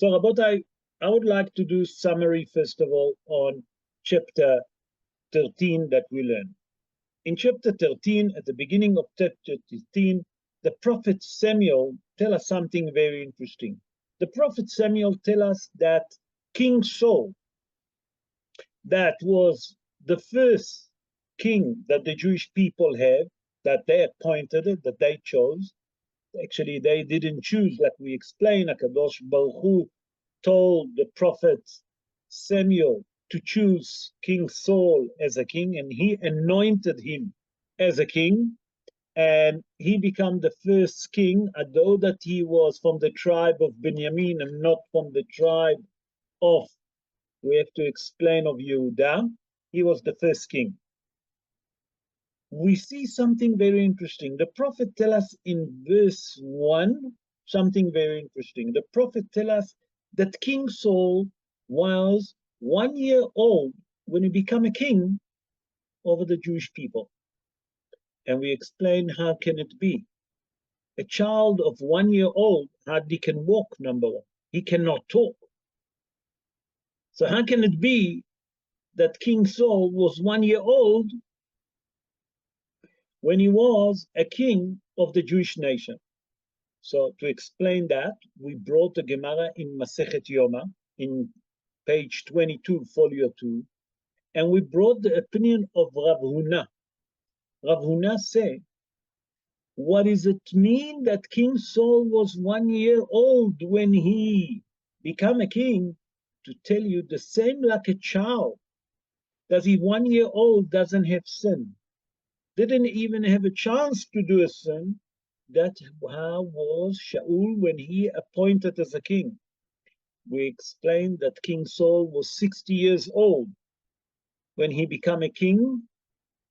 So, Rabotai, I would like to do summary first of all on chapter 13 that we learned. In chapter 13, at the beginning of chapter 13, the prophet Samuel tells us something very interesting. The prophet Samuel tells us that King Saul, that was the first king that the Jewish people have, that they appointed, that they chose. Actually, they didn't choose, like we explained. HaKadosh Baruch Hu told the prophet Samuel to choose King Saul as a king, and he anointed him as a king, and he became the first king, although that he was from the tribe of Benjamin and not from the tribe of, we have to explain, of Yehuda. He was the first king. We see something very interesting. The prophet tells us in verse 1 something very interesting. The prophet tells us that King Saul was 1 year old when he became a king over the Jewish people. And we explain how can it be. A child of 1 year old hardly can walk, number one. He cannot talk. So how can it be that King Saul was 1 year old when he was a king of the Jewish nation? So to explain that, we brought the Gemara in Masechet Yoma, in page 22, folio 2, and we brought the opinion of Rav Huna. Rav Huna said, what does it mean that King Saul was 1 year old when he became a king? To tell you the same like a child. Does he 1 year old doesn't have sin? Didn't even have a chance to do a sin. That's how was Shaul when he appointed as a king. We explained that King Saul was 60 years old when he became a king,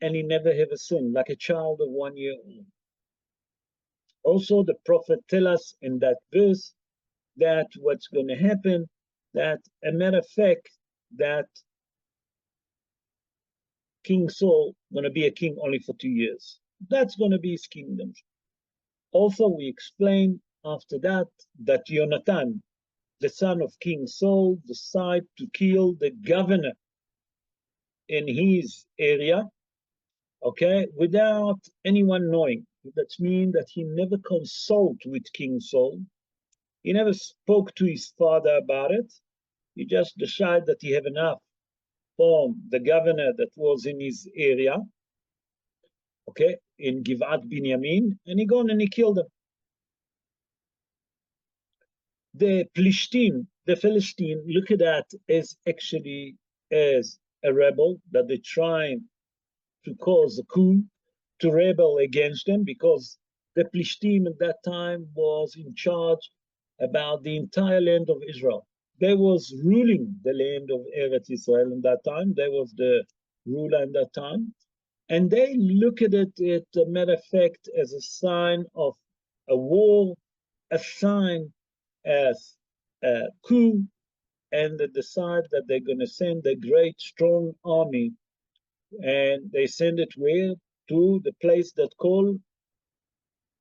and he never had a sin, like a child of 1 year old. Also, the prophet tells us in that verse that what's going to happen, that a matter of fact, that King Saul going to be a king only for 2 years. That's going to be his kingdom. Also, we explained after that Jonathan, the son of King Saul, decided to kill the governor in his area, okay, without anyone knowing. That means that he never consulted with King Saul. He never spoke to his father about it. He just decided that he had enough from the governor that was in his area, okay, in Givat Binyamin, and he gone and he killed him. The Plishtim, the Philistine, look at that as actually as a rebel, that they're trying to cause a coup, to rebel against them, because the Plishtim at that time was in charge about the entire land of Israel. They was ruling the land of Eretz Israel in that time. They was the ruler in that time. And they look at it, as a matter of fact, as a sign of a war, a sign as a coup, and they decide that they're going to send a great, strong army. And they send it where? To the place that called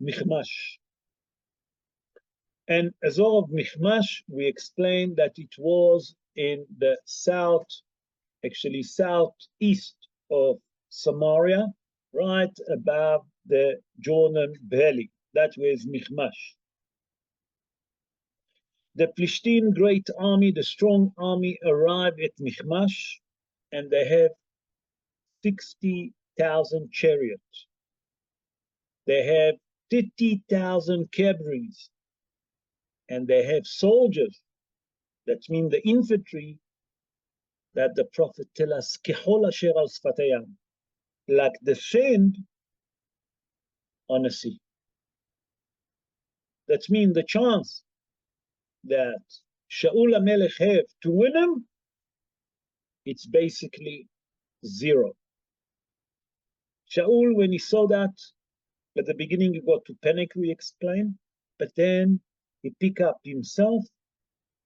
Michmash. And Azor of Michmash, we explained that it was in the south, actually southeast of Samaria, right above the Jordan Valley. That was Michmash. The Plishtim great army, the strong army, arrived at Michmash, and they have 60,000 chariots. They have 50,000 cavalries, and they have soldiers. That means the infantry that the prophet tells us, Kehol asher al sfatayam, like the sand on a sea. That means the chance that Shaul HaMelech have to win him, it's basically zero. Shaul, when he saw that, at the beginning he got to panic, we explained, but then he picked up himself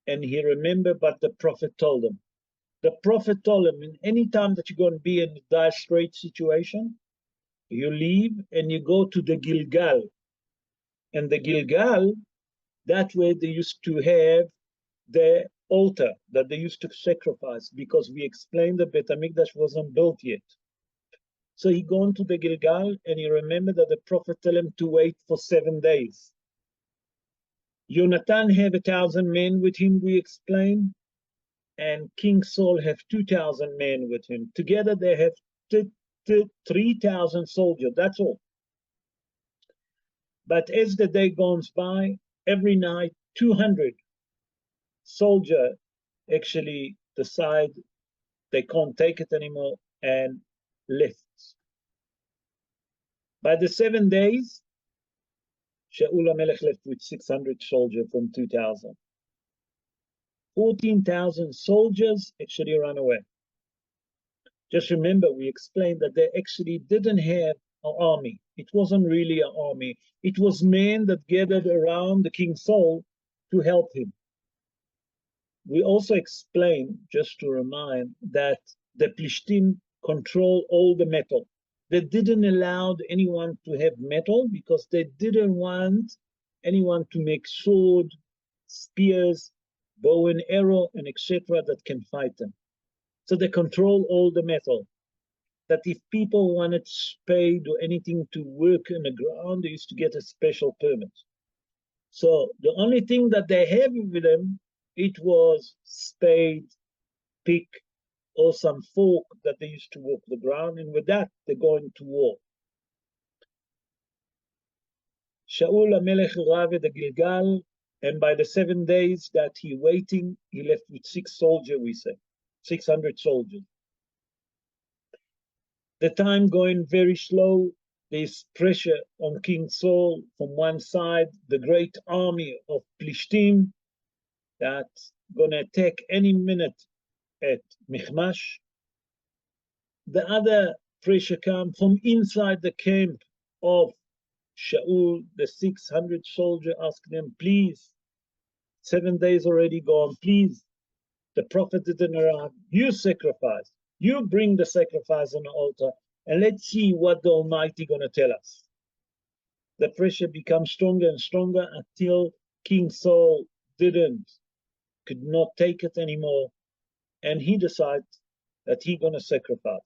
and he remembered what the prophet told him. The prophet told him, in any time that you're going to be in a dire straight situation, you leave and you go to the Gilgal. And the Gilgal, that way they used to have the altar that they used to sacrifice, because we explained the Bet HaMikdash wasn't built yet. So he gone to the Gilgal, and he remembered that the prophet told him to wait for 7 days. Jonathan have 1,000 men with him, we explained, and King Saul have 2,000 men with him. Together they have 3,000 soldiers, that's all. But as the day goes by, every night 200 soldiers actually decide they can't take it anymore and left. By the 7 days, Shaul HaMelech left with 600 soldiers from 2,000. 14,000 soldiers actually ran away. Just remember, we explained that they actually didn't have an army. It wasn't really an army. It was men that gathered around the King Saul to help him. We also explained, just to remind, that the Plishtim control all the metal. They didn't allow anyone to have metal because they didn't want anyone to make sword, spears, bow and arrow, and etc. that can fight them. So they control all the metal. That if people wanted spade or anything to work in the ground, they used to get a special permit. So the only thing that they have with them, it was spade, pick, or some fork that they used to walk the ground, and with that they go into war. Shaul HaMelech arrived at the Gilgal, and by the 7 days that he waiting, he left with 6 soldiers, we say, 600 soldiers. The time going very slow. There's pressure on King Saul from one side, the great army of Plishtim that's gonna attack any minute at Michmash. The other pressure comes from inside the camp of Shaul. The 600 soldiers ask them, please, 7 days already gone, please, the prophet didn't arrive, you sacrifice, you bring the sacrifice on the altar, and let's see what the Almighty gonna tell us. The pressure becomes stronger and stronger until King Saul could not take it anymore, and he decides that he's gonna sacrifice.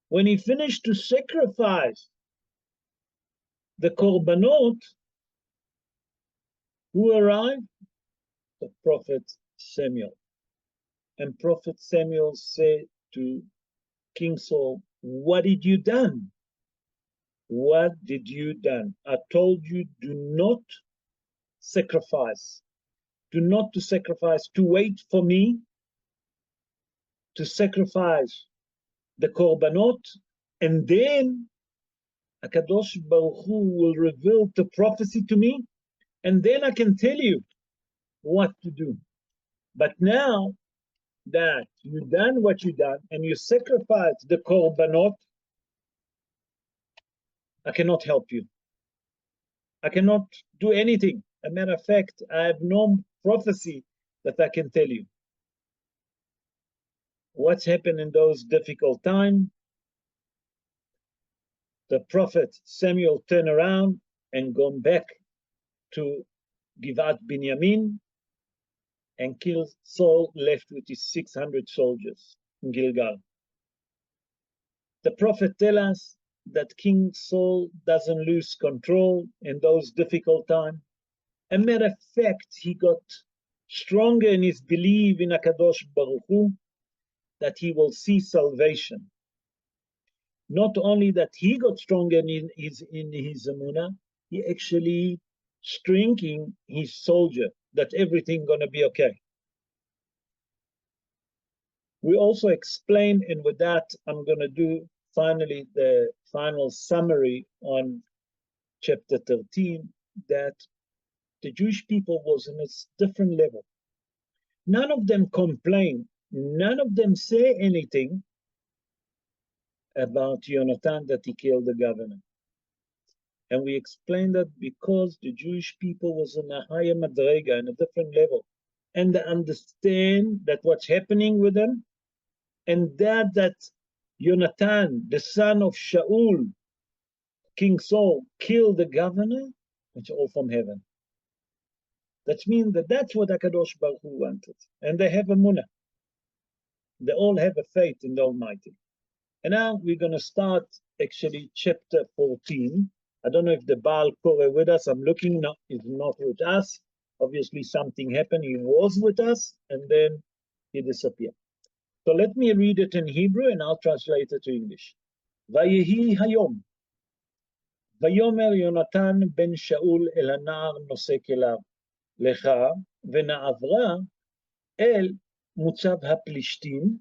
When he finished to sacrifice the korbanot, who arrived? The prophet Samuel. And prophet Samuel said to King Saul, what did you done? What did you done? I told you, do not sacrifice. Do not to sacrifice, to wait for me to sacrifice the korbanot, and then HaKadosh Baruch Hu will reveal the prophecy to me, and then I can tell you what to do. But now that you done what you done and you sacrificed the korbanot, I cannot help you. I cannot do anything. As a matter of fact, I have no prophecy that I can tell you. What's happened in those difficult times? The prophet Samuel turned around and gone back to Givat Binyamin and killed Saul, left with his 600 soldiers in Gilgal. The prophet tells us that King Saul doesn't lose control in those difficult times. As a matter of fact, he got stronger in his belief in HaKadosh Baruch Hu, that he will see salvation. Not only that he got stronger in his emunah, he actually strengthening his soldier, that everything gonna be okay. We also explained, and with that, I'm gonna do finally the final summary on chapter 13, that the Jewish people was in a different level. None of them complained, none of them say anything about Jonathan that he killed the governor. And we explained that because the Jewish people was in a higher madrega, in a different level, and they understand that what's happening with them, and that Jonathan, the son of Shaul, King Saul, killed the governor, it's all from heaven. That means that that's what HaKadosh Baruch Hu wanted. And they have a munah. They all have a faith in the Almighty. And now we're going to start actually chapter 14. I don't know if the Baal Koreh with us. I'm looking now. He's not with us. Obviously something happened. He was with us and then he disappeared. So let me read it in Hebrew and I'll translate it to English. ויהי היום, ויאמר יונתן בן שאול אל הנער נושא כליו, לך ונעברה אל מוצב הפלישתים,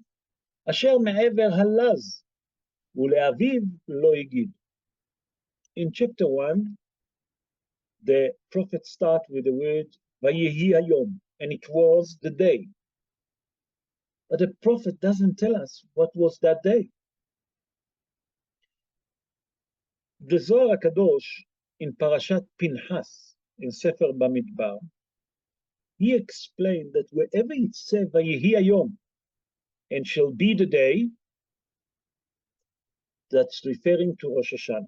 אשר מעבר הלז, ולאביו לא הגיד. In chapter 1, the prophet starts with the word ויהי היום, and it was the day. But the prophet doesn't tell us what was that day. The Zohar HaKadosh in Parashat Pinchas, in Sefer Bamidbar, he explained that wherever it says Vayehi Hayom, and shall be the day, that's referring to Rosh Hashanah.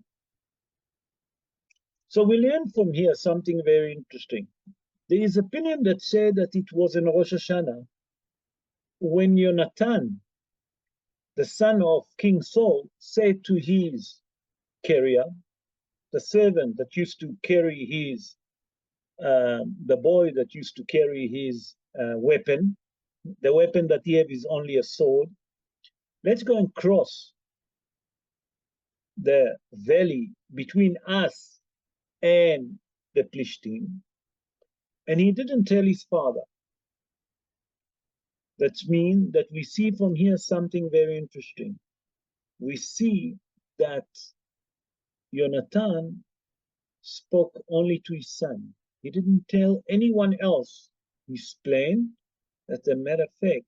So we learn from here something very interesting. There is opinion that said that it was in Rosh Hashanah when Yonatan, the son of King Saul, said to his carrier, the servant that used to carry his, the boy that used to carry his weapon, the weapon that he have is only a sword. Let's go and cross the valley between us and the Plishtim. And he didn't tell his father. That means that we see from here something very interesting. We see that Yonatan spoke only to his son. He didn't tell anyone else his plan. As a matter of fact,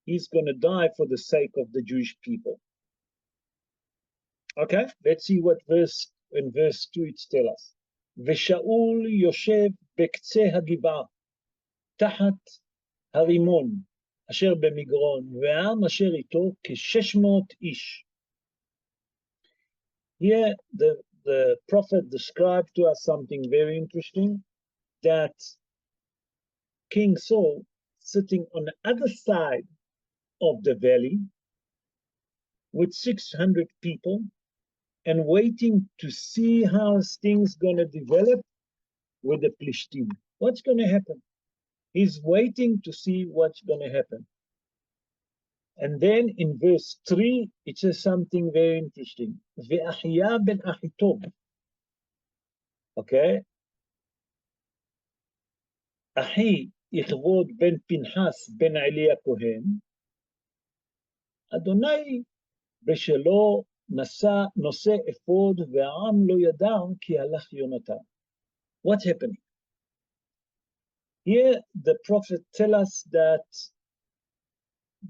he's going to die for the sake of the Jewish people. Okay, let's see what in verse 2 it tells us. ושאול יושב בקצה הגבעה, תחת הרימון, אשר במגרון, והעם אשר איתו כ-600 איש. Here the prophet described to us something very interesting, that King Saul sitting on the other side of the valley with 600 people and waiting to see how things going to develop with the Plishtim. What's going to happen? He's waiting to see what's going to happen. And then in verse 3, it says something very interesting. Ve'achia ben Achitob. Okay? Achi יכבוד ben Pinchas ben Eli הכהן, אדוני בשלו נושא אפוד והעם לא ידע כי הלך יונתן. What's happening? Here the prophet tells us that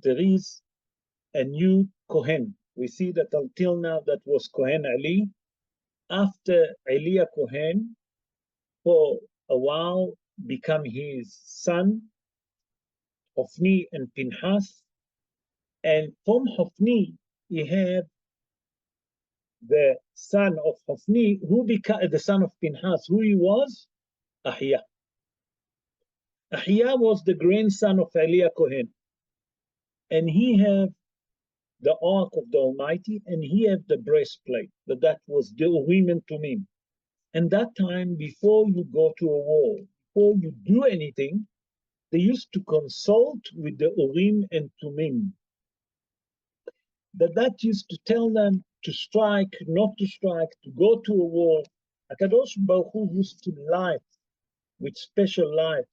there is a new Kohen. We see that until now that was Kohen Ali. After Eli Kohen, for a while, become his son, Hofni and Pinchas. And from Hofni, he have the son of Hofni, who became the son of Pinchas, who he was? Ahia. Ahia was the grandson of Eli Kohen. And he have the ark of the Almighty, and he had the breastplate, that was the Urim and Tumim. And that time, before you go to a war, before you do anything, they used to consult with the Urim and Tumim. That used to tell them to strike, not to strike, to go to a war. HaKadosh Baruch Hu used to light, with special light,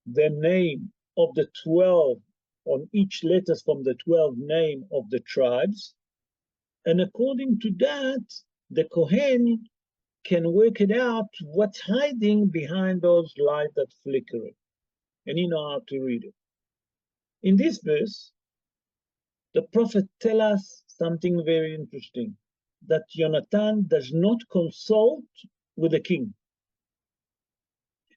the name of the 12 on each letters from the 12 name of the tribes. And according to that, the Kohen can work it out what's hiding behind those lights that flickering. And you know how to read it. In this verse, the prophet tells us something very interesting, that Yonatan does not consult with the king,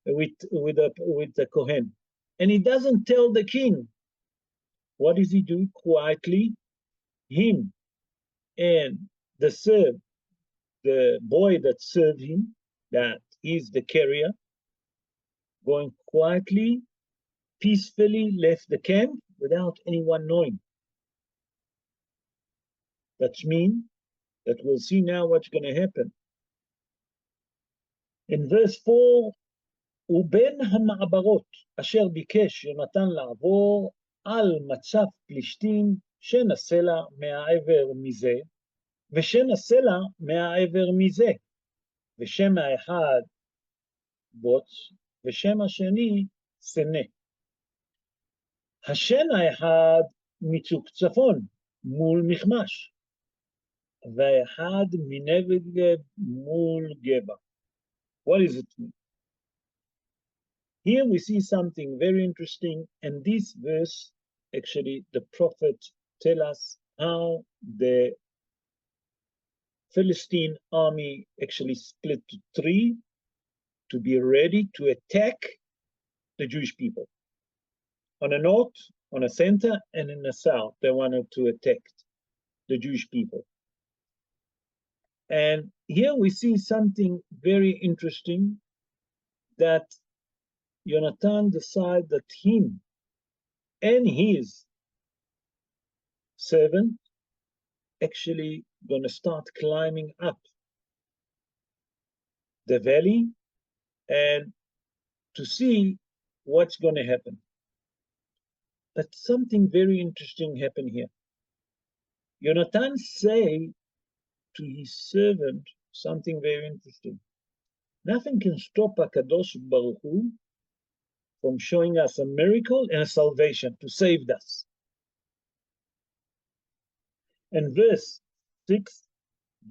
with the Kohen. And he doesn't tell the king. What does he do? Quietly, him and the boy that served him, that is the carrier, going quietly, peacefully left the camp without anyone knowing. That means that we'll see now what's going to happen. In verse 4, ובין המעברות אשר ביקש יונתן לעבור על מצב פלישתים שנסלה מהעבר מזה, ושנסלה מהעבר מזה, ושם האחד בוץ, ושם השני סנה. השן האחד מצוק צפון מול מכמש, והאחד מנגד מול גבע. What does it mean? Here we see something very interesting, and this verse, actually, the prophet tells us how the Philistine army actually split to three to be ready to attack the Jewish people. On the north, on the center, and in the south, they wanted to attack the Jewish people. And here we see something very interesting, that Yonatan decided that him and his servant actually going to start climbing up the valley and to see what's going to happen. But something very interesting happened here. Yonatan say to his servant something very interesting. Nothing can stop HaKadosh Baruch Hu from showing us a miracle and a salvation to save us. And verse 6,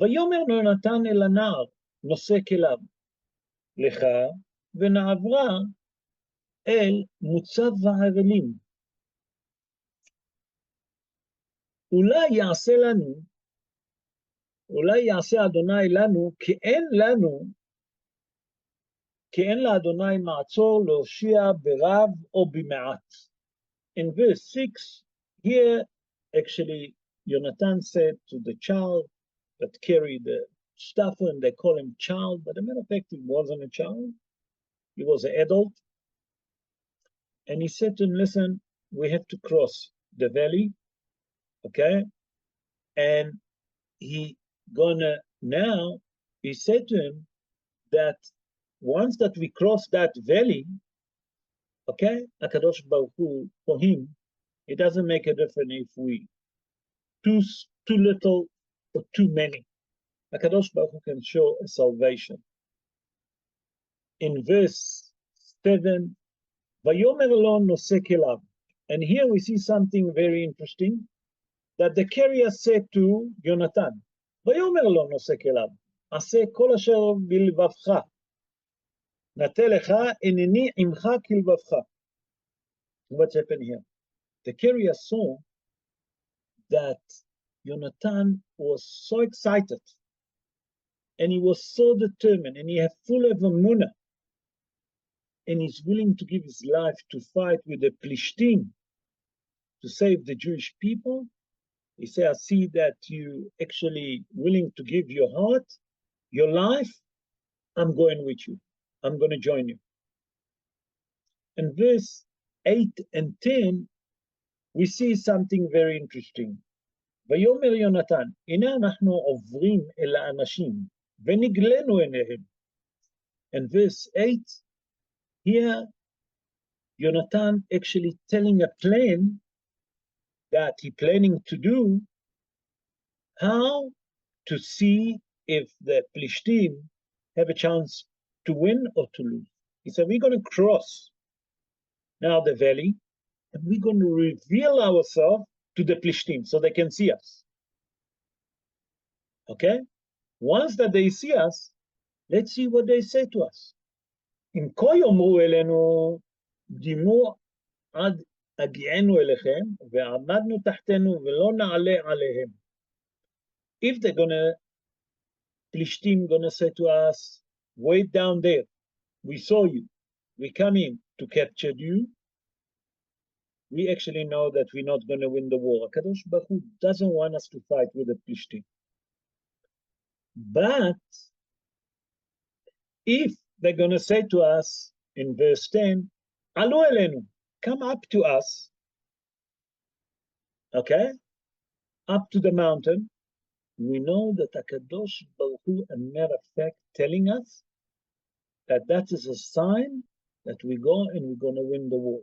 ויאמר יונתן אל הנער נושא כליו, לך ונעברה אל מוצב האבלים. אולי יעשה אדוני לנו, כי אין לאדוני מעצור להושיע ברב או במעט. In verse 6, here actually Yonatan said to the child that carried the staff, and they call him child, but as a matter of fact, he wasn't a child. He was an adult. And he said to him, listen, we have to cross the valley, okay? And he said to him that once that we cross that valley, okay, HaKadosh Baruch Hu, for him, it doesn't make a difference if we too little or too many. HaKadosh Baruch Hu can show a salvation. In verse 7, ויאמר לו נושא כליו. And here we see something very interesting, that the carrier said to Yonatan, ויאמר לו נושא כליו, עשה כל אשר בלבבך, נטה לך, הנני עמך כלבבך. What's happened here? The carrier saw that Yonatan was so excited, and he was so determined, and he had full of emunah, and he's willing to give his life to fight with the Plishtim to save the Jewish people. He said, I see that you actually willing to give your heart, your life. I'm going with you. I'm going to join you. In verse 8 and 10, we see something very interesting. ויאמר יונתן, הנה אנחנו עוברים אל האנשים, ונגלנו עיניהם. In verse 8, here, Yonatan actually telling a plan that he planning to do, how to see if the Plishtim have a chance to win or to lose. He said, we're going to cross now the valley, and we're going to reveal ourselves to the Plishtim so they can see us. Okay? Once that they see us, let's see what they say to us. אם כה יאמרו אלינו, דימו עד הגיענו אליכם, ועמדנו תחתנו ולא נעלה עליהם. If they're gonna, Plishtim gonna say to us, wait down there, we saw you, we come in to capture you, we actually know that we're not gonna win the war. HaKadosh Baruch Hu doesn't want us to fight with the Plishtim. But if they're going to say to us, in verse 10, Alu elenu, come up to us, okay, up to the mountain. We know that HaKadosh Baruch Hu, a matter of fact, telling us that that is a sign that we go and we're going to win the war.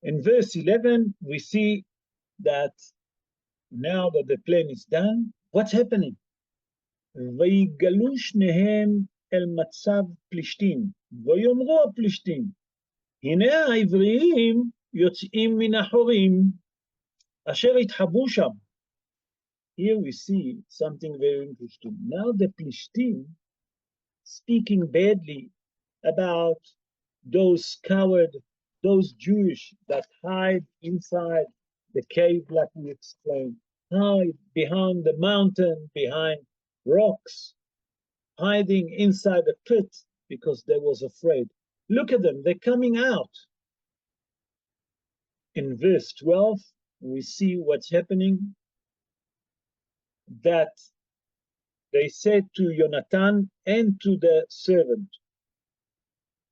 In verse 11, we see that now that the plan is done, what's happening? ויגלו שניהם אל מצב פלישתים, ויאמרו הפלישתים, הנה העבריים יוצאים מן החורים, אשר התחבאו שם. Here we see something very interesting. Now the Plishtim speaking badly about those coward, those Jewish that hide inside the cave, like we explained, hide behind the mountain, behind rocks, hiding inside a pit because they was afraid. Look at them, they're coming out. In verse 12, we see what's happening, that they said to Jonathan and to the servant,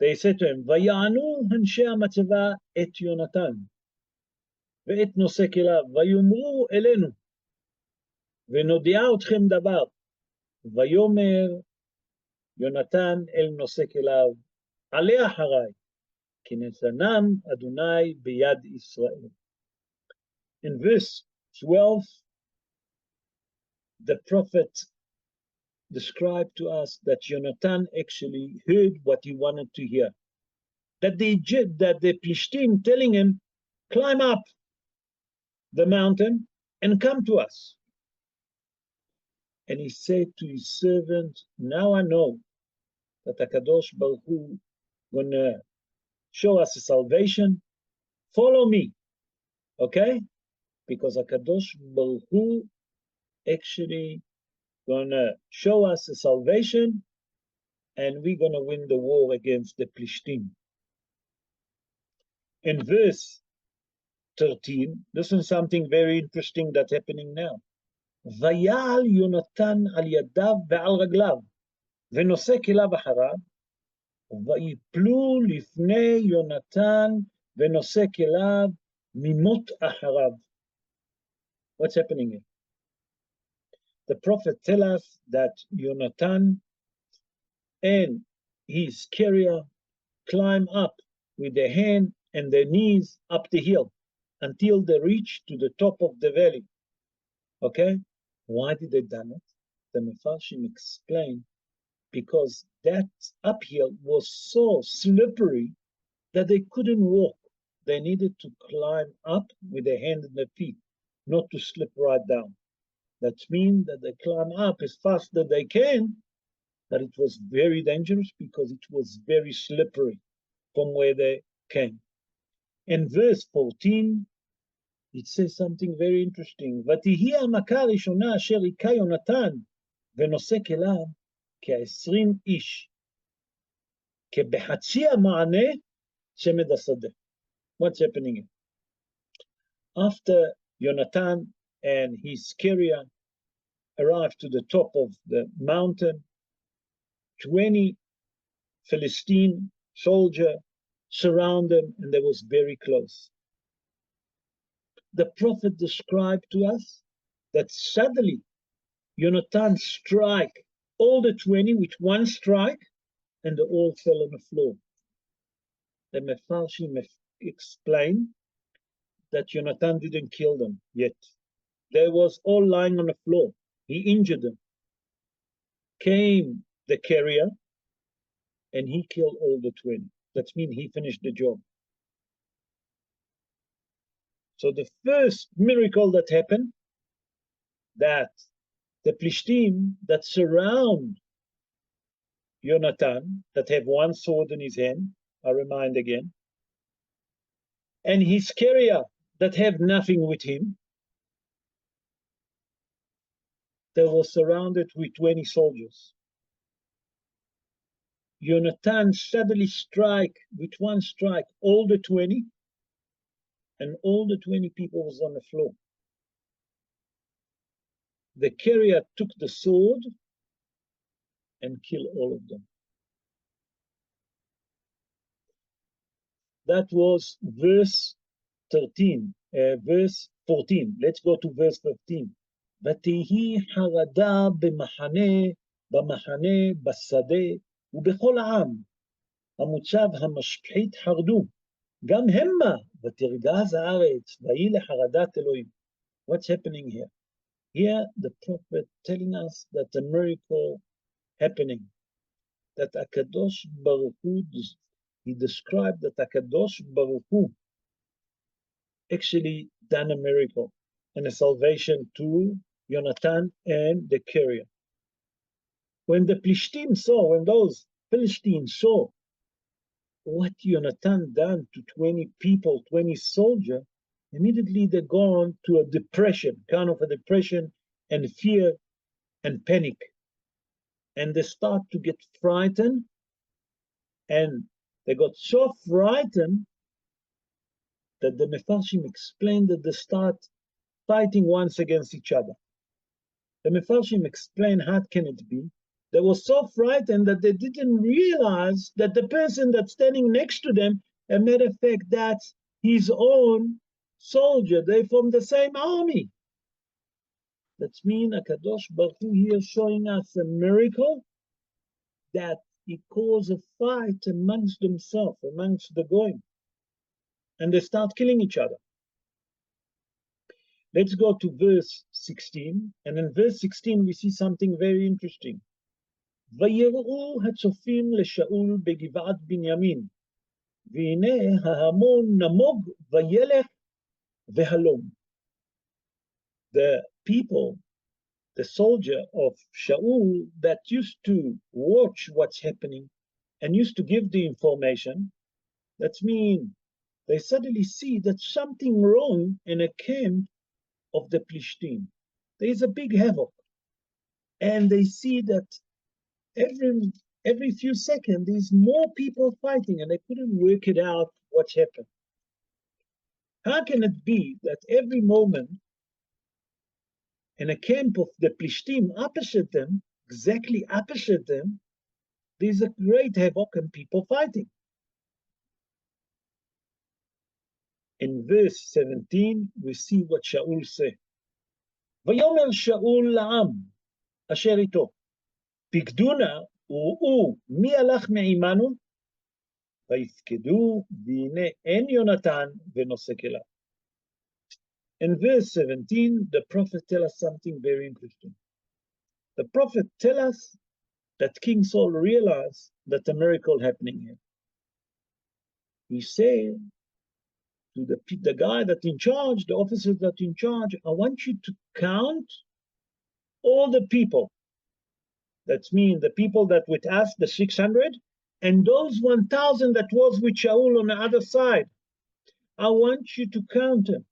they said to him, ויענו אנשי המצבה את יונתן ואת נושא כליו, ויאמרו אלינו, ונודיע אתכם דבר. ויאמר יונתן אל נושא כליו, עלה אחריי, כי נתנם אדוני ביד ישראל. In verse 12, the prophet described to us that Jonathan actually heard what he wanted to hear. That the Plishtim telling him, climb up the mountain and come to us. And he said to his servant, now I know that HaKadosh Baruch Hu gonna show us a salvation. Follow me, okay? Because HaKadosh Baruch Hu actually gonna show us a salvation, and we're gonna win the war against the Plishtim. In verse 13, listen to something very interesting that's happening now. ויעל יונתן על ידיו ועל רגליו, ונושא כליו אחריו, ויפלו לפני יונתן ונושא כליו ממות אחריו. What's happening here? The prophet tells us that Jonathan and his carrier climb up with their hand and their knees up the hill until they reach to the top of the valley. Okay? Why did they do it? The Mefarshim explained, because that uphill was so slippery that they couldn't walk. They needed to climb up with their hand and their feet, not to slip right down. That means that they climb up as fast as they can, but it was very dangerous because it was very slippery from where they came. In verse 14, it says something very interesting. ותהי המכה הראשונה אשר היכה יונתן ונושא כליו כ20 איש, כבחצי המענה שמד השדה. What's happening here? After Jonathan and his carrier arrived to the top of the mountain, 20 Philistine soldiers surround them, and they was very close. The prophet described to us that suddenly Jonathan strike all the 20 with one strike, and they all fell on the floor. The Mefarshim explained that Jonathan didn't kill them yet. They was all lying on the floor. He injured them. Came the carrier, and he killed all the 20. That means he finished the job. So the first miracle that happened, that the Plishtim that surround Jonathan, that have one sword in his hand, I remind again, and his carrier that have nothing with him, they were surrounded with 20 soldiers. Jonathan suddenly strike with one strike all the 20, and all the 20 people was on the floor. The carrier took the sword and killed all of them. That was verse 13, verse 14. Let's go to verse 15. ותהי חרדה במחנה, בשדה, ובכל העם. המוצב המשפחית חרדו. גם המה, ותרגז הארץ, ויהי לחרדת אלוהים. What's happening here? Here the prophet telling us that a miracle happening. That HaKadosh Baruch Hu, he described that HaKadosh Baruch Hu actually done a miracle and a salvation to Jonathan and the carrier. When the Plishtim saw, when those Philistines saw what Jonathan done to 20 people, 20 soldiers, immediately they gone to a depression, kind of a depression and fear and panic. And they start to get frightened, and they got so frightened that the Mefarshim explained that they start fighting once against each other. The Mefarshim explained how can it be. They were so frightened that they didn't realize that the person that's standing next to them, a matter of fact, that's his own soldier. They're from the same army. That means HaKadosh Baruch Hu here showing us a miracle that he caused a fight amongst themselves, amongst the goyim. And they start killing each other. Let's go to verse 16. And in verse 16, we see something very interesting. ויראו הצופים לשאול בגבעת בנימין, והנה ההמון נמוג וילך והלום. The people, the soldier of Shaul that used to watch what's happening and used to give the information, that means they suddenly see that something wrong in a camp of the Plishtim. There is a big havoc. And they see that every few seconds there's more people fighting, and they couldn't work it out what's happened. How can it be that every moment in a camp of the Plishtim opposite them, exactly opposite them, there's a great havoc and people fighting? In verse 17, we see what Shaul said. ויאמר שאול לעם אשר איתו, פקדונה וראו מי הלך מעמנו, ויפקדו, והנה אין יונתן ונושא כליו. In verse 17, the prophet tells us something very interesting. The prophet tells us that King Saul realized that a miracle happening here. He said to the guy that's in charge, the officers that in charge, I want you to count all the people. That means the people that with us, the 600, and those 1,000 that was with Shaul on the other side. I want you to count them.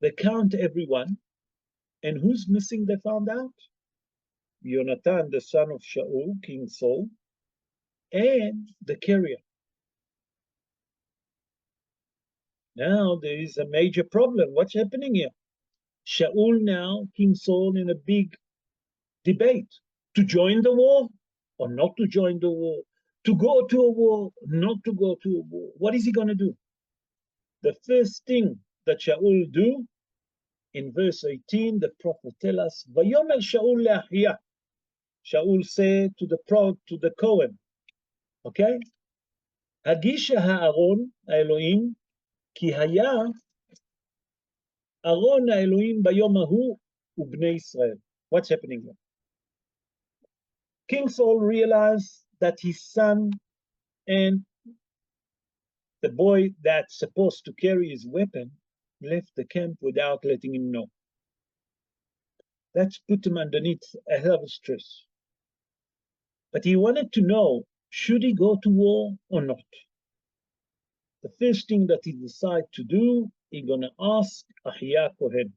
They count everyone. And who's missing, they found out? Jonathan, the son of Shaul, King Saul, and the carrier. Now there is a major problem. What's happening here? Shaul now, King Saul, in a big debate. To join the war or not to join the war? To go to a war, not to go to a war? What is he going to do? The first thing that Shaul do, in verse 18, the prophet tells us, ויאמר שאול לאחיה. Shaul said to the Cohen, okay? הגישה הארון האלוהים, כי היה ארון האלוהים ביום ההוא ובני ישראל. What's happening here? King Saul realized that his son and the boy that's supposed to carry his weapon left the camp without letting him know. That's put him underneath a hell of stress. But he wanted to know, should he go to war or not? The first thing that he decided to do, he's going to ask Ahia Kohen,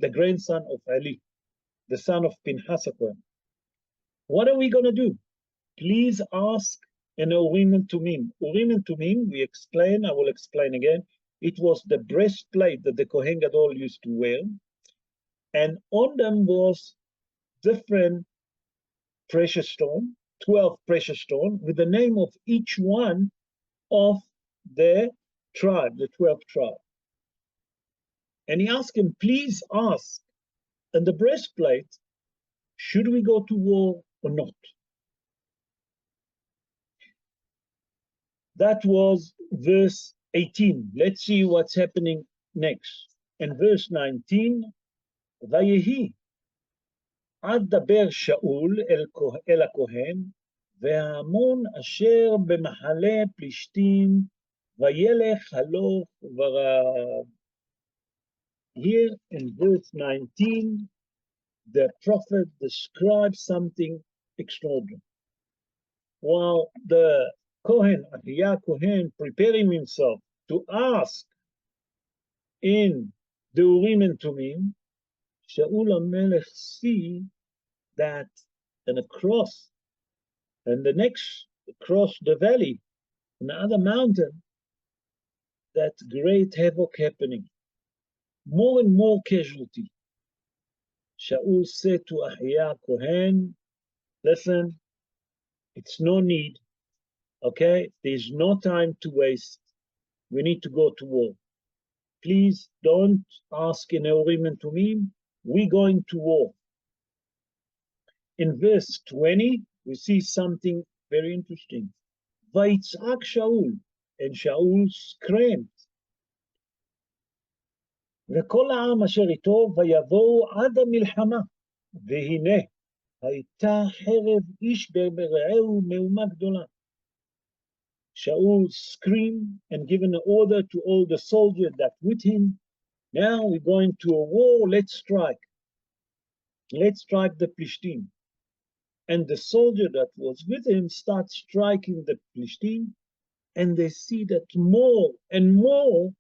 the grandson of Ali, the son of Pinchas Kohen. What are we going to do? Please ask an Urim and Tumim. Urim and Tumim, we explain, I will explain again. It was the breastplate that the Kohen Gadol used to wear. And on them was different precious stone 12 precious stones with the name of each one of the tribe, the 12th tribe. And he asked him, please ask in the breastplate, should we go to war or not? That was verse 18. Let's see what's happening next. In verse 19, ויהי עד דבר שאול אל הכהן, וההמון אשר במחנה פלישתים, וילך הלוך ורב. Here in verse 19, the prophet describes something extraordinary. While the Kohen, Ahiyah Kohen, preparing himself to ask in the Urim and Tumim, Shaul HaMelech see that and across, and the next across the valley, another mountain, that great havoc happening. More and more casualty. Shaul said to Ahiyah Kohen, listen, it's no need, okay? There's no time to waste. We need to go to war. Please don't ask in Urim and Tumim. We're going to war. In verse 20, we see something very interesting. Vayitzak Shaul, and Shaul screamed. וכל העם אשר איתו ויבואו עד המלחמה, והנה הייתה חרב איש ברעהו מהומה גדולה. Shaul screamed and given an order to all the soldiers that with him, now we're going to a war, let's strike. Let's strike the Plishtim. And the soldier that was with him starts striking the Plishtim, and they see that more and more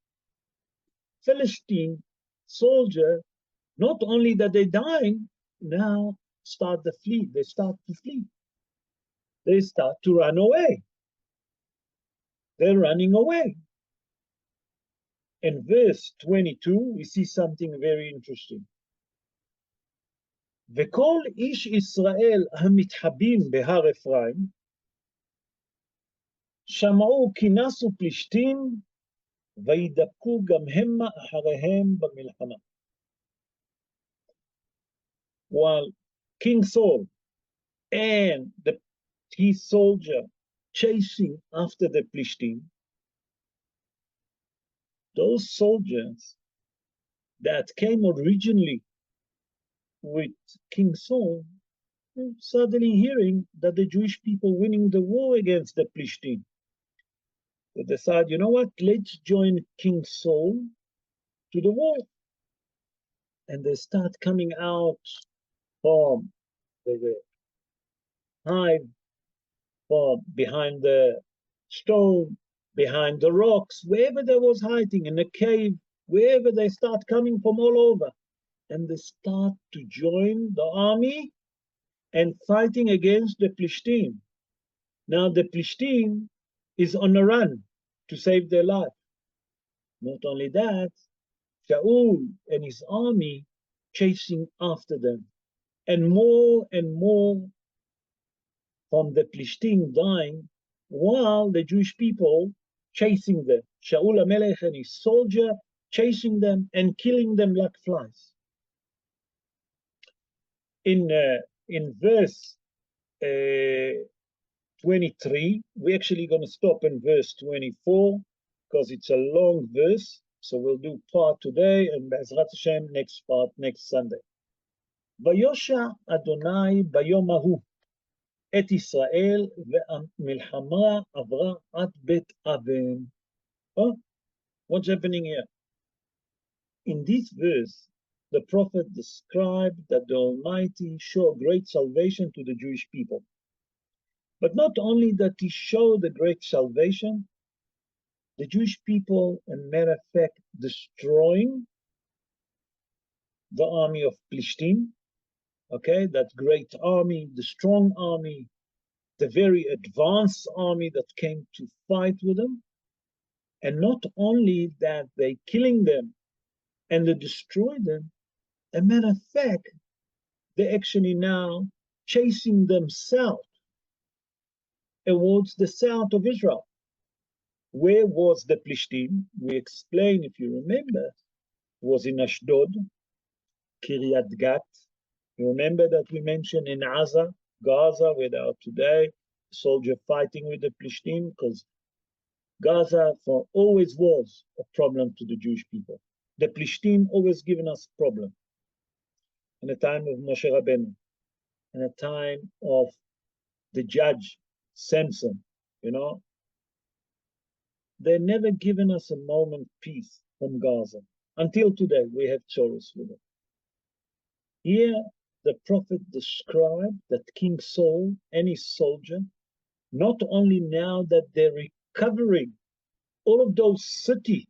Philistine soldier, not only that they're dying, now start to flee. They start to flee. They start to run away. They're running away. In verse 22, we see something very interesting. וכל איש ישראל המתחבאים בהר אפרים, שמעו כי נסו פלישתים, וידבקו גם המה אחריהם במלחמה. While King Saul and his soldier chasing after the Plishtim, those soldiers that came originally with King Saul, suddenly hearing that the Jewish people winning the war against the Plishtim. They decide, you know what, let's join King Saul to the war. And they start coming out from the hive, from behind the stone, behind the rocks, wherever they was hiding, in a cave, wherever they start coming from all over. And they start to join the army and fighting against the Plishtim. Now the Plishtim is on a run to save their life. Not only that, Shaul and his army chasing after them. And more from the Plishtim dying, while the Jewish people chasing them. Shaul HaMelech and his soldier chasing them and killing them like flies. In verse 23, we're actually going to stop in verse 24 because it's a long verse. So we'll do part today and Be'ezrat Hashem next part next Sunday. ויושע אדוני ביום ההוא את ישראל והמלחמה עברה עד בית אבן. Oh, what's happening here? In this verse, the prophet described that the Almighty showed great salvation to the Jewish people. But not only that he showed the great salvation, the Jewish people, as a matter of fact, destroying the army of Plishtim, okay, that great army, the strong army, the very advanced army that came to fight with them. And not only that, they killing them and they destroy them, as a matter of fact, they actually now chasing themselves towards the south of Israel. Where was the Plishtim? We explained, if you remember, was in Ashdod, Kiryat Gat. You remember that we mentioned in Gaza, where they are today, soldier fighting with the Plishtim, because Gaza for always was a problem to the Jewish people. The Plishtim always given us problem. In the time of Moshe Rabbeinu, in the time of the judge Samson, they never given us a moment peace from Gaza. Until today, we have chores with it. Here, the prophet described that King Saul and his soldier, not only now that they're recovering all of those cities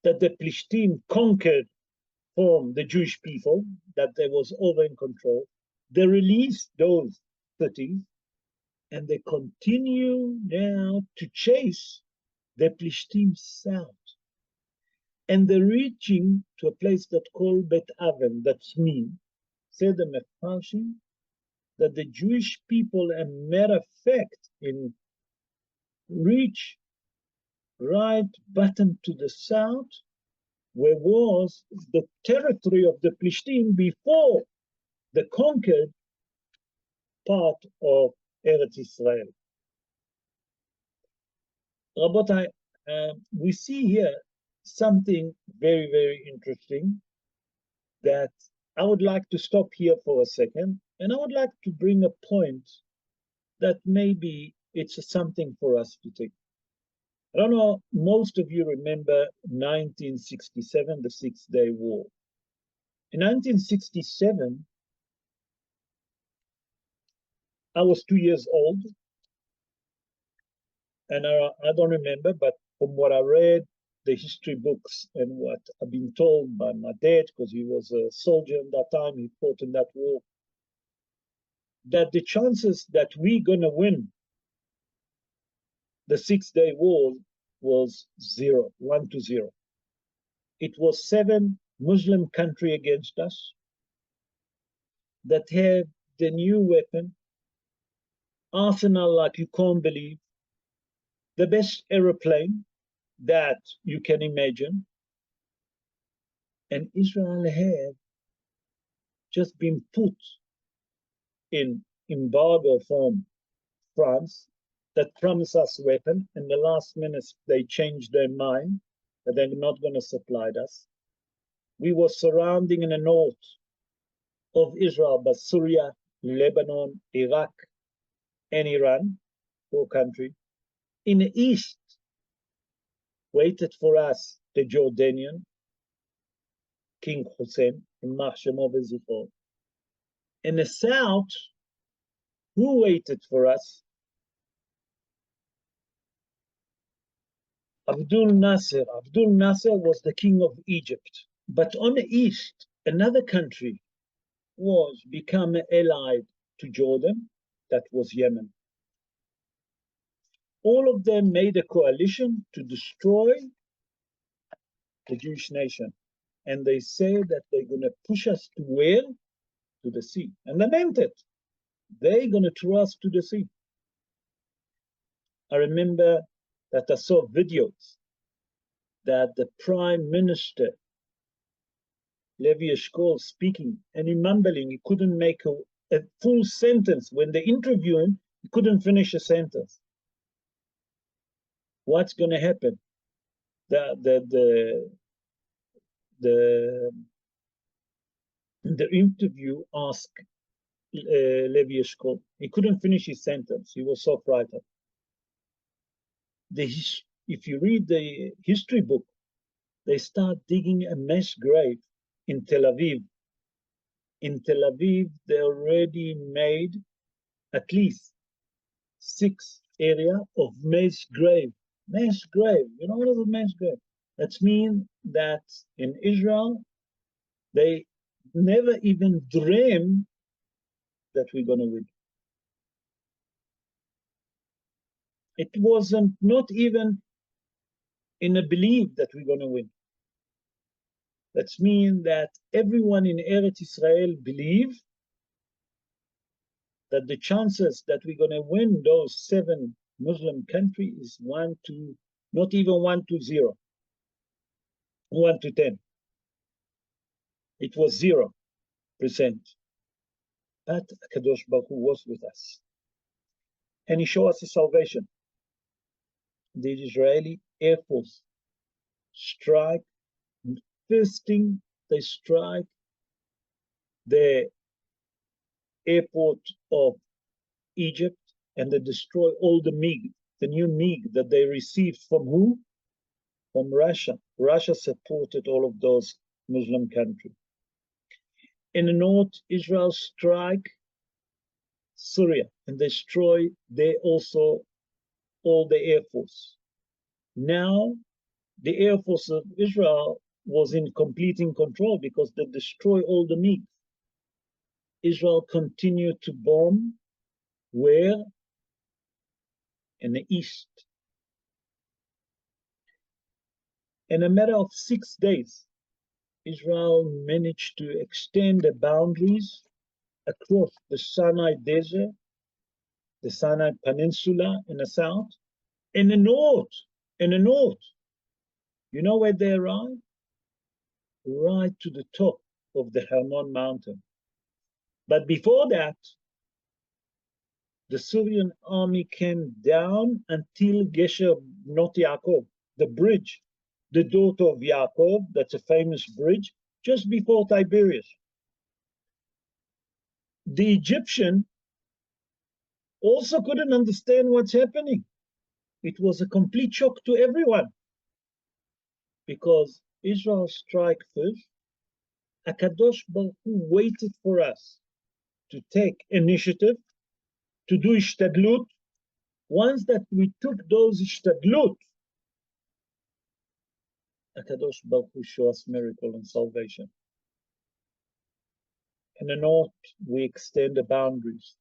that the Plishtim conquered from the Jewish people, that they was over in control, they released those cities and they continue now to chase the Plishtim south. And they're reaching to a place that's called Bet Aven, that's mean, said the Mefarshim, that the Jewish people, a matter of fact, in reach right bottom to the south, where was the territory of the Plishtim before the conquered part of Eretz Israel. Rabotai, we see here something very, very interesting that I would like to stop here for a second, and I would like to bring a point that maybe it's something for us to take. I don't know, most of you remember 1967, the Six-Day War. In 1967, I was 2 years old, and I don't remember, but from what I read, the history books and what I've been told by my dad, because he was a soldier at that time, he fought in that war, that the chances that we're going to win the Six-Day War was 1-0. It was 7 Muslim countries against us that have the new weapon, arsenal like you can't believe, the best aeroplane that you can imagine. And Israel have just been put in embargo from France that promised us weapon. In the last minute, they changed their mind that they're not going to supply us. We were surrounding in the north of Israel by Syria, Lebanon, Iraq, and Iran, 4 countries. In the east, waited for us the Jordanian, King Hussein, in Mahshemov Zichor. In the south, who waited for us? Abdul Nasser. Abdul Nasser was the king of Egypt. But on the east, another country was become allied to Jordan, that was Yemen. All of them made a coalition to destroy the Jewish nation. And they said that they're going to push us to where? To the sea. And they meant it. They're going to throw us to the sea. I remember that I saw videos that the Prime Minister, Levy speaking, and he mumbling, he couldn't make a full sentence. When they interview him, he couldn't finish a sentence. What's going to happen? The interview asked Levy, he couldn't finish his sentence. He was so frightened. If you read the history book, they start digging a mass grave in Tel Aviv. In Tel Aviv, they already made at least 6 areas of mass grave. Mass grave, you know what is a mass grave? That means that in Israel, they never even dream that we're going to win. It wasn't not even in a belief that we're going to win. That means that everyone in Eretz Israel believe that the chances that we're going to win those 7 Muslim countries is 1 to, not even 1 to 0, 1 to 10. It was 0%. But Kadosh Baruch Hu was with us. And he showed us the salvation. The Israeli Air Force strike, first thing they strike the airport of Egypt, and they destroy all the MiG, the new MiG that they received from who? From Russia. Russia supported all of those Muslim countries. In the north, Israel strike Syria and destroy there also all the Air Force. Now, the Air Force of Israel was in complete control because they destroy all the MiGs. Israel continued to bomb where? In the east. In a matter of 6 days, Israel managed to extend the boundaries across the Sinai Desert, the Sinai Peninsula in the south, in the north, you know where they arrived? Right to the top of the Hermon mountain. But before that, the Syrian army came down until Gesher Bnot Yaakov, the bridge, the daughter of Yaakov, that's a famous bridge, just before Tiberias. The Egyptian also couldn't understand what's happening. It was a complete shock to everyone because Israel struck first. Akadosh Baruch Hu waited for us to take initiative, to do ishtadlut. Once that we took those ishtadlut, Akadosh Baruch Hu showed us miracle and salvation. In the north, we extend the boundaries.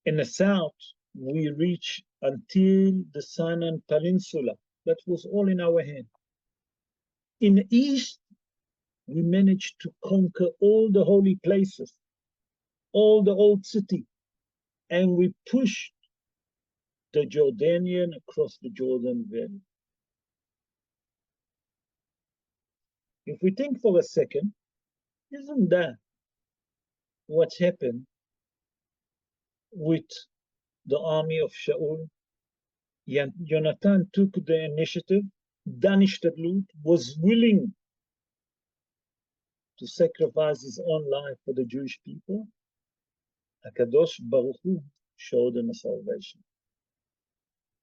In the south, we reach until the Sinai Peninsula. That was all in our hand. In the east, we managed to conquer all the holy places, all the old city, and we pushed the Jordanian across the Jordan Valley. If we think for a second, isn't that what's happened with the army of Shaul? Jonathan took the initiative, done ishtadlut, was willing to sacrifice his own life for the Jewish people. Akadosh Baruch Hu showed them a salvation.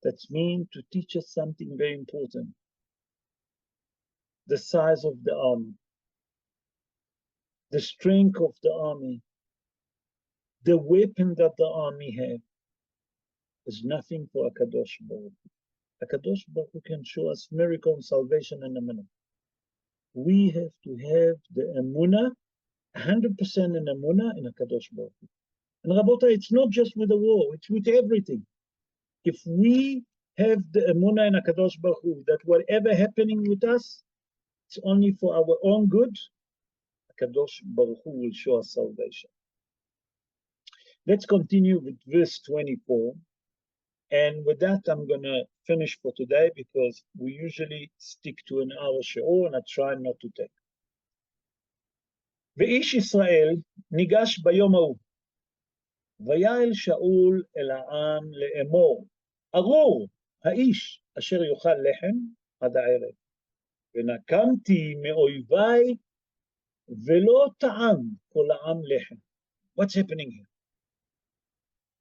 That's mean to teach us something very important. The size of the army, the strength of the army, the weapon that the army have is nothing for Akadosh Baruch Hu. Akadosh Baruch Hu can show us miracle and salvation in a minute. We have to have the emunah, 100% in emunah in Akadosh Baruch Hu. And Rabota, it's not just with the war, it's with everything. If we have the emunah in Akadosh Baruch Hu, that whatever happening with us, it's only for our own good, Akadosh Baruch Hu will show us salvation. Let's continue with verse 24. And with that, I'm going to finish for today because we usually stick to an hour shiur, and I try not to take. ואיש ישראל ניגש ביום ההוא, ויעל שאול אל העם לאמור, ארור האיש אשר יאכל לחם עד הערב, ונקמתי מאויביי ולא טעם כל העם לחם. What's happening here?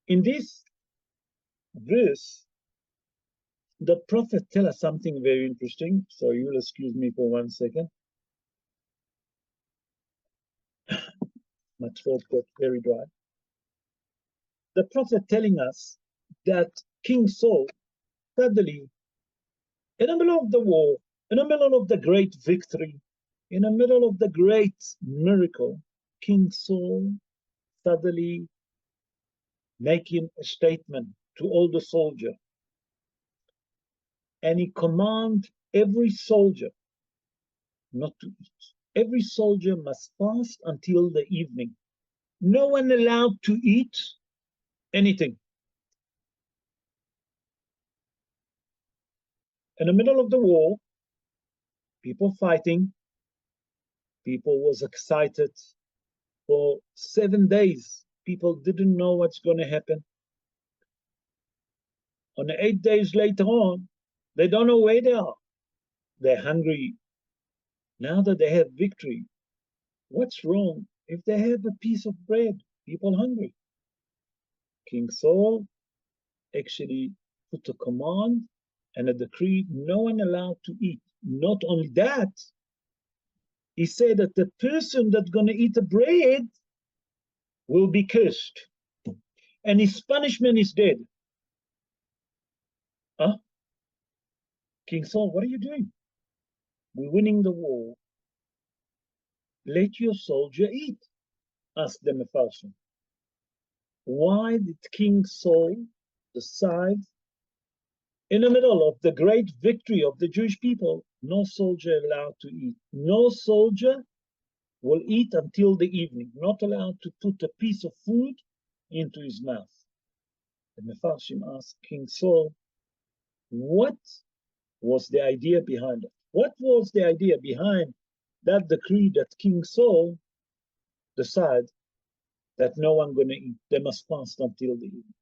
In this verse, the prophet tells us something very interesting. So you'll excuse me for 1 second. My throat got very dry. The prophet telling us that King Saul suddenly, in the middle of the war, in the middle of the great victory, in the middle of the great miracle, King Saul suddenly making a statement to all the soldiers. And he commands every soldier not to eat. Every soldier must fast until the evening. No one allowed to eat anything. In the middle of the war, people fighting, people was excited. For 7 days, people didn't know what's going to happen. On the 8 days later on, they don't know where they are. They're hungry. Now that they have victory, what's wrong if they have a piece of bread? People hungry. King Saul actually put a command and a decree, no one allowed to eat. Not only that, he said that the person that's going to eat the bread will be cursed. And his punishment is death. Huh? King Saul, what are you doing? We're winning the war. Let your soldier eat, asked the Mefarshim. Why did King Saul decide, in the middle of the great victory of the Jewish people, no soldier allowed to eat? No soldier will eat until the evening, not allowed to put a piece of food into his mouth. The Mefarshim asked King Saul, what was the idea behind it? What was the idea behind that decree that King Saul decided that no one going to eat? They must fast until the evening.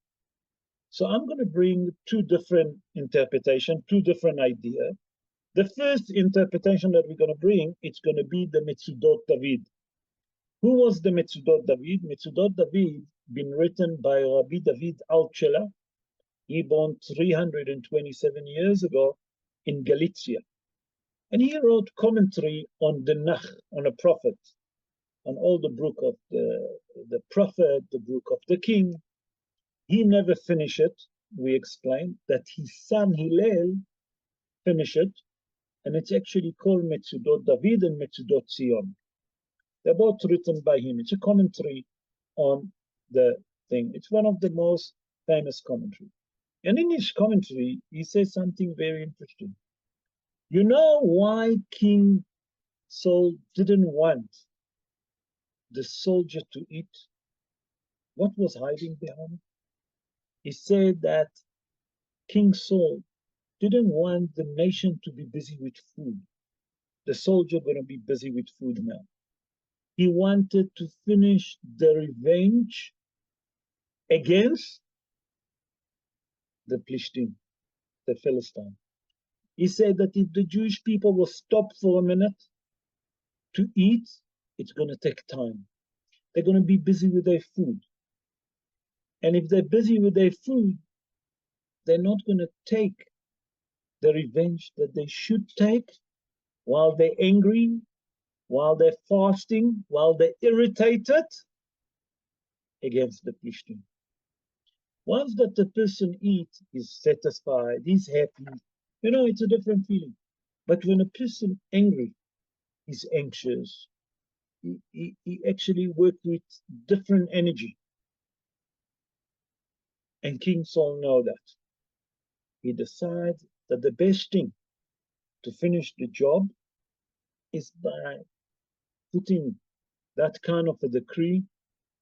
So I'm going to bring two different interpretations, two different ideas. The first interpretation that we're going to bring, it's going to be the Metzudot David. Who was the Metzudot David? Metzudot David been written by Rabbi David Altshuler. He born 327 years ago in Galicia. And he wrote commentary on the Nach, on a prophet, on all the book of the prophet, the book of the king. He never finished it. We explained that his son Hillel finished it, and it's actually called Metzudot David and Metzudot Zion. They're both written by him. It's a commentary on the thing. It's one of the most famous commentaries. And in his commentary, he says something very interesting. You know why King Saul didn't want the soldier to eat? What was hiding behind it? He said that King Saul didn't want the nation to be busy with food. The soldier going to be busy with food now. He wanted to finish the revenge against the Plishtim, the Philistine. He said that if the Jewish people will stop for a minute to eat, it's going to take time. They're going to be busy with their food. And if they're busy with their food, they're not going to take the revenge that they should take while they're angry, while they're fasting, while they're irritated against the Plishtim. Once that the person eats, he's satisfied, he's happy. You know, it's a different feeling. But when a person angry, he's anxious. He actually works with different energy. And King Saul knows that. He decides that the best thing to finish the job is by putting that kind of a decree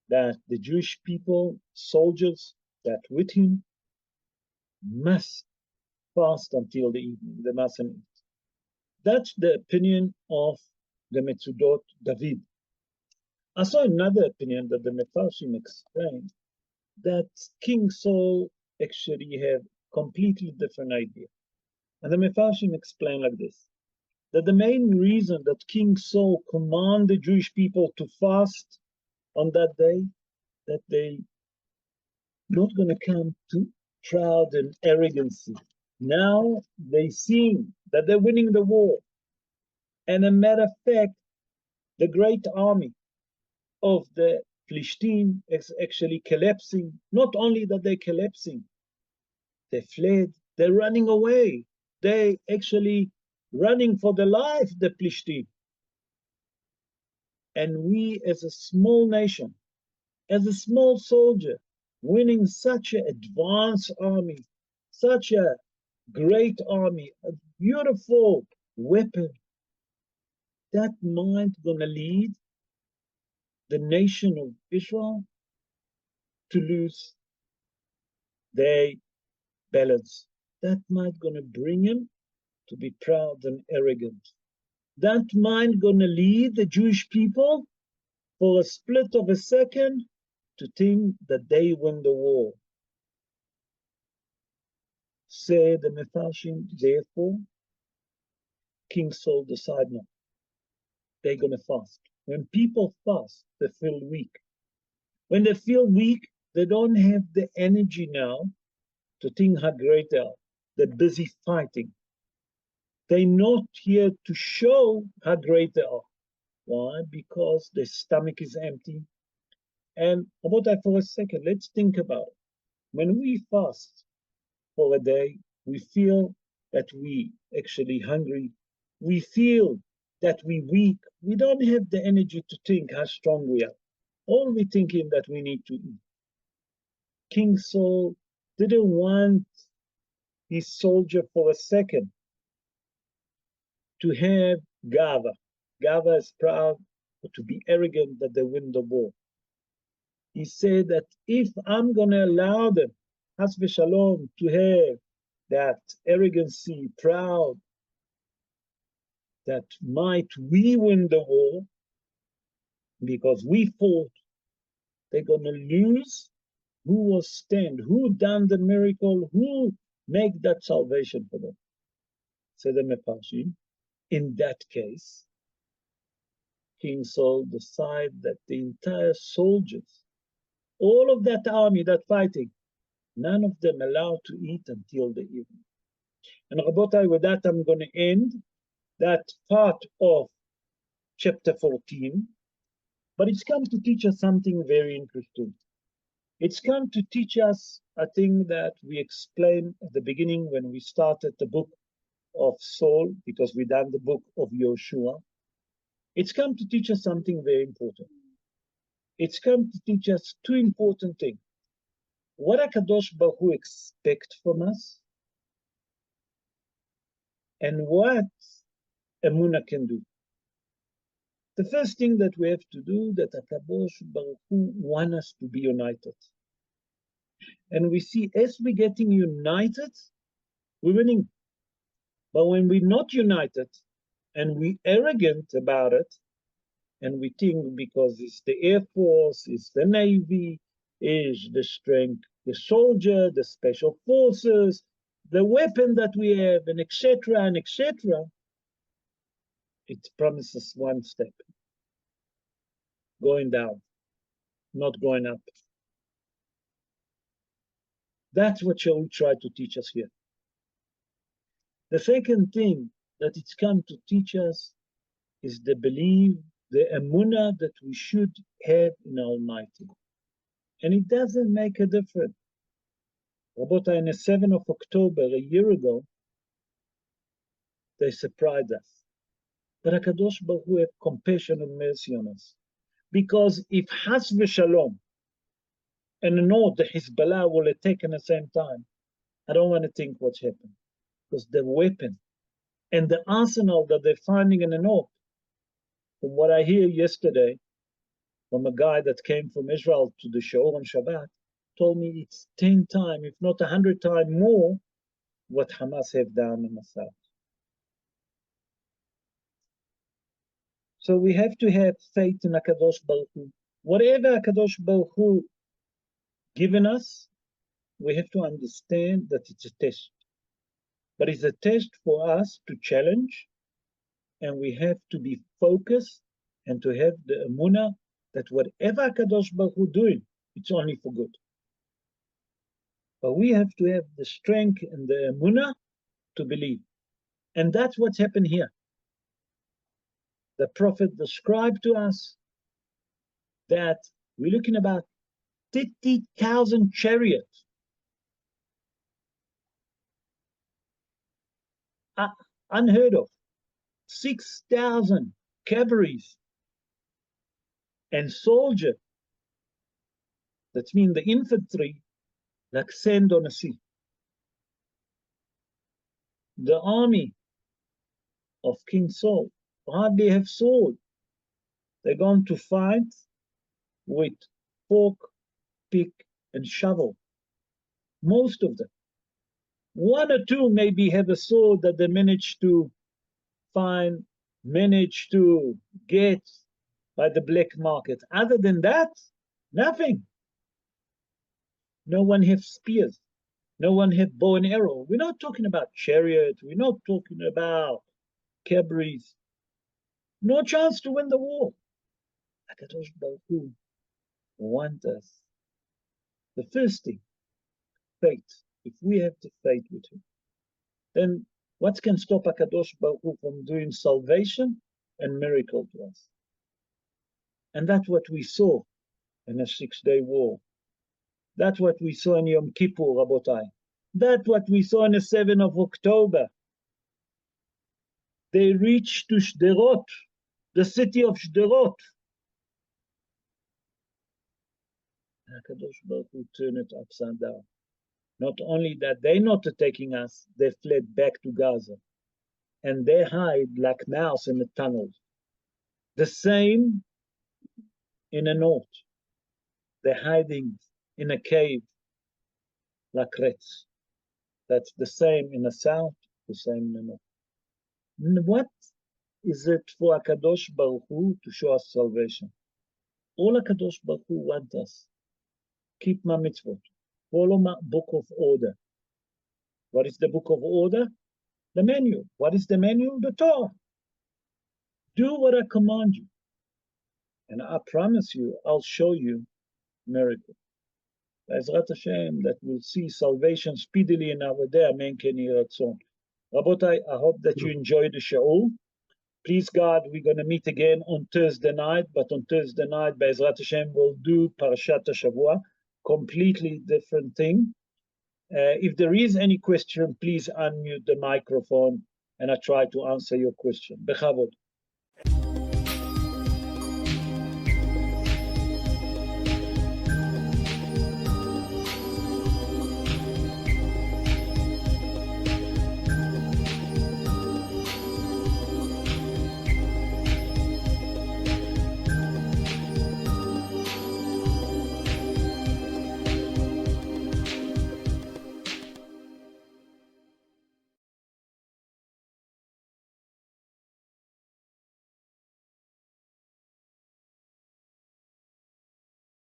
that the Jewish people, soldiers that with him, must fast until the evening. They mustn't eat. That's the opinion of the Metzudot David. I saw another opinion that the Mefarshim explained that King Saul actually had completely different idea. And the Mefarshim explained like this, that the main reason that King Saul commanded the Jewish people to fast on that day, that they not going to come to proud and arrogancy. Now they see that they're winning the war. And a matter of fact, the great army of the Plishtim is actually collapsing. Not only that they're collapsing, they fled, they're running away. They actually running for their life, the Plishtim. And we as a small nation, as a small soldier, winning such an advanced army, such a great army, a beautiful weapon, that might gonna lead the nation of Israel to lose their balance. That might gonna bring him to be proud and arrogant. That might gonna lead the Jewish people for a split of a second to think that they win the war. Say the Mefarshim, therefore, King Saul decided no, they're gonna fast. When people fast, they feel weak. When they feel weak, they don't have the energy now to think how great they are. They're busy fighting. They're not here to show how great they are. Why? Because their stomach is empty. And about that for a second, let's think about it. When we fast for a day, we feel that we actually hungry. We feel that we weak. We don't have the energy to think how strong we are. All we thinking that we need to eat. King Saul didn't want his soldier for a second to have gava. Gava is proud, or to be arrogant that they win the war. He said that if I'm going to allow them, has v'shalom, to have that arrogancy, proud, that might we win the war because we fought, they're going to lose. Who will stand? Who done the miracle? Who make that salvation for them? Said the Mefarshim. In that case, King Saul decided that the entire soldiers, all of that army that fighting, none of them allowed to eat until the evening. And Rabotai, with that, I'm going to end that part of chapter 14. But it's come to teach us something very interesting. It's come to teach us a thing that we explained at the beginning when we started the book of Saul, because we done the book of Yoshua. It's come to teach us something very important. It's come to teach us two important things. What HaKadosh Baruch Hu expects from us, and what Emunah can do. The first thing that we have to do, that HaKadosh Baruch Hu wants us to be united. And we see as we're getting united, we're winning. But when we're not united, and we're arrogant about it, and we think because it's the Air Force, it's the Navy, is the strength, the soldier, the special forces, the weapon that we have, and etc., it promises one step. Going down, not going up. That's what Shaul tried to teach us here. The second thing that it's come to teach us is the belief, the emunah that we should have in Almighty. And it doesn't make a difference. Rabbi, on the 7th of October, a year ago, they surprised us. But HaKadosh Baruch Hu have compassion and mercy on us. Because if Has v'Shalom and not the Hezbollah will attack in the same time, I don't want to think what's happened. Because the weapon and the arsenal that they're finding in the north, from what I hear yesterday from a guy that came from Israel to the show on Shabbat, told me it's 10 times, if not 100 times more, what Hamas have done in the south. So we have to have faith in HaKadosh Baruch Hu. Whatever HaKadosh Baruch Hu given us, we have to understand that it's a test. But it's a test for us to challenge, and we have to be focused and to have the emunah that whatever HaKadosh Baruch Hu doing, it's only for good. But we have to have the strength and the emunah to believe. And that's what's happened here. The Prophet described to us that we're looking about 50,000 chariots. Unheard of. 6,000 cavalries and soldiers. That means the infantry like sand on a sea. The army of King Saul hardly have sword. They're going to fight with fork, pick, and shovel. Most of them. One or two maybe have a sword that they managed to find, managed to get by the black market. Other than that, nothing. No one have spears. No one have bow and arrow. We're not talking about chariot. We're not talking about cavalries. No chance to win the war. HaKadosh Baruch Hu wants us. The first thing, faith. If we have the faith with him, then what can stop HaKadosh Baruch Hu from doing salvation and miracle to us? And that's what we saw in the 6-day war. That's what we saw in Yom Kippur, Rabotai. That's what we saw on the 7th of October. They reached to Shderot, the city of Shderot. HaKadosh Baruch Hu turned it upside down. Not only that, they're not attacking us, they fled back to Gaza. And they hide like mouse in the tunnels. The same in the north. They're hiding in a cave like rats. That's the same in the south, the same in the north. What is it for HaKadosh Baruch Hu to show us salvation? All HaKadosh Baruch Hu wants us. Keep my mitzvot. Follow my book of order. What is the book of order? The menu. What is the menu? The Torah. Do what I command you. And I promise you, I'll show you miracle. Be'ezrat Hashem, that we'll see salvation speedily in our day. Amen. Ken Yeh Ratzon. Rabotai, I hope that you enjoyed the shiur. Please God, we're going to meet again on Thursday night, but on Thursday night, Be'ezrat Hashem, we'll do Parashat HaShavua, completely different thing. If there is any question, please unmute the microphone and I try to answer your question. Bechavod.